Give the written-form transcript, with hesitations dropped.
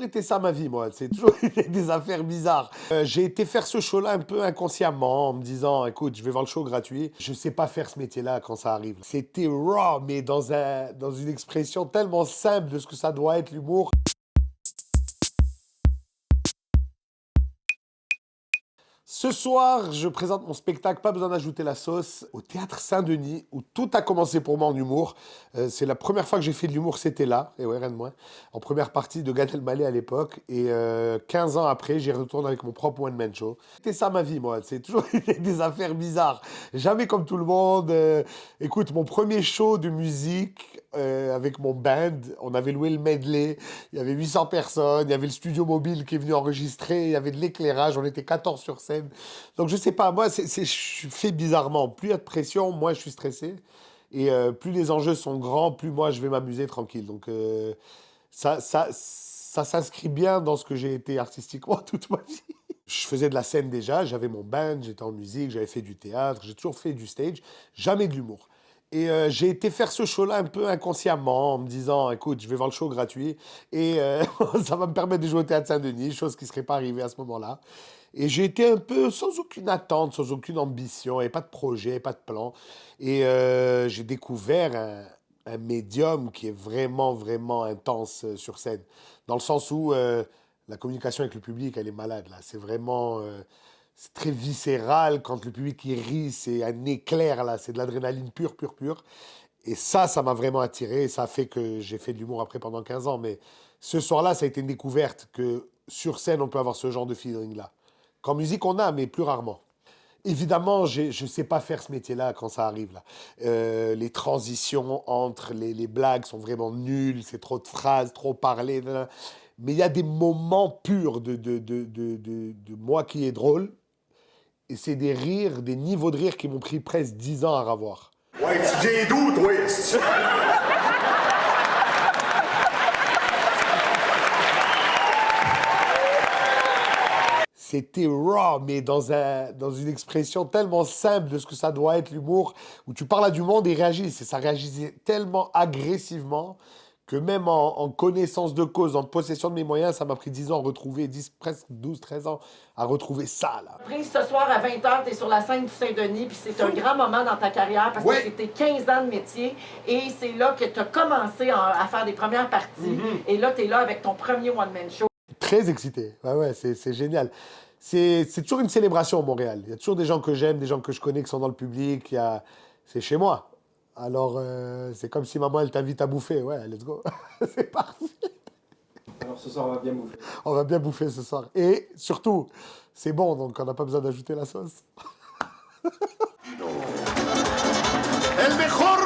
C'était ça ma vie, moi. C'est toujours des affaires bizarres. J'ai été faire ce show-là un peu inconsciemment, en me disant, écoute, je vais voir le show gratuit. Je sais pas faire ce métier-là quand ça arrive. C'était raw, mais dans une expression tellement simple de ce que ça doit être l'humour. Ce soir, je présente mon spectacle Pas besoin d'ajouter la sauce au Théâtre Saint-Denis, où tout a commencé pour moi en humour. C'est la première fois que j'ai fait de l'humour, c'était là, et ouais, rien de moins, en première partie de Gad Elmaleh à l'époque. Et 15 ans après, j'y retourne avec mon propre one-man show. C'était ça ma vie, moi. C'est toujours des affaires bizarres. Jamais comme tout le monde. Écoute, mon premier show de musique avec mon band, on avait loué le medley. Il y avait 800 personnes, il y avait le studio mobile qui est venu enregistrer, il y avait de l'éclairage, on était 14 sur scène. Donc je sais pas, moi, je suis fait bizarrement. Plus il y a de pression, moins je suis stressé. Et plus les enjeux sont grands, plus moi je vais m'amuser tranquille. Donc ça s'inscrit bien dans ce que j'ai été artistiquement toute ma vie. Je faisais de la scène déjà, j'avais mon band, j'étais en musique, j'avais fait du théâtre, j'ai toujours fait du stage, jamais de l'humour. Et j'ai été faire ce show-là un peu inconsciemment, en me disant, écoute, je vais voir le show gratuit, et ça va me permettre de jouer au Théâtre Saint-Denis, chose qui ne serait pas arrivée à ce moment-là. Et j'ai été un peu sans aucune attente, sans aucune ambition, et pas de projet, pas de plan. Et j'ai découvert un médium qui est vraiment, vraiment intense sur scène. Dans le sens où la communication avec le public, elle est malade, là. C'est vraiment... c'est très viscéral. Quand le public il rit, c'est un éclair, là. C'est de l'adrénaline pure, pure, pure. Et ça m'a vraiment attiré. Et ça a fait que j'ai fait de l'humour après pendant 15 ans. Mais ce soir-là, ça a été une découverte que sur scène, on peut avoir ce genre de feeling-là. Qu'en musique, on a, mais plus rarement. Évidemment, je ne sais pas faire ce métier-là quand ça arrive, là. Les transitions entre les blagues sont vraiment nulles, c'est trop de phrases, trop parlé. Mais il y a des moments purs de moi qui est drôle. Et c'est des rires, des niveaux de rire qui m'ont pris presque 10 ans à revoir. Ouais, tu viens d'où, toi, esti? C'était raw, mais dans une expression tellement simple de ce que ça doit être l'humour, où tu parles à du monde et ils réagissent. Et ça réagissait tellement agressivement que même en connaissance de cause, en possession de mes moyens, ça m'a pris 10 ans à retrouver, 10, presque 12, 13 ans à retrouver ça, là. Après, ce soir à 20h, tu es sur la scène du Saint-Denis, puis c'est un grand moment dans ta carrière parce que c'était 15 ans de métier et c'est là que tu as commencé à faire des premières parties. Et là, tu es là avec ton premier one-man show. Très excité. Ouais, c'est génial. C'est toujours une célébration à Montréal. Il y a toujours des gens que j'aime, des gens que je connais qui sont dans le public. C'est chez moi. Alors, c'est comme si maman, elle t'invite à bouffer. Ouais, let's go. C'est parfait. Alors ce soir, on va bien bouffer. On va bien bouffer ce soir. Et surtout, c'est bon, donc on n'a pas besoin d'ajouter la sauce. El mejor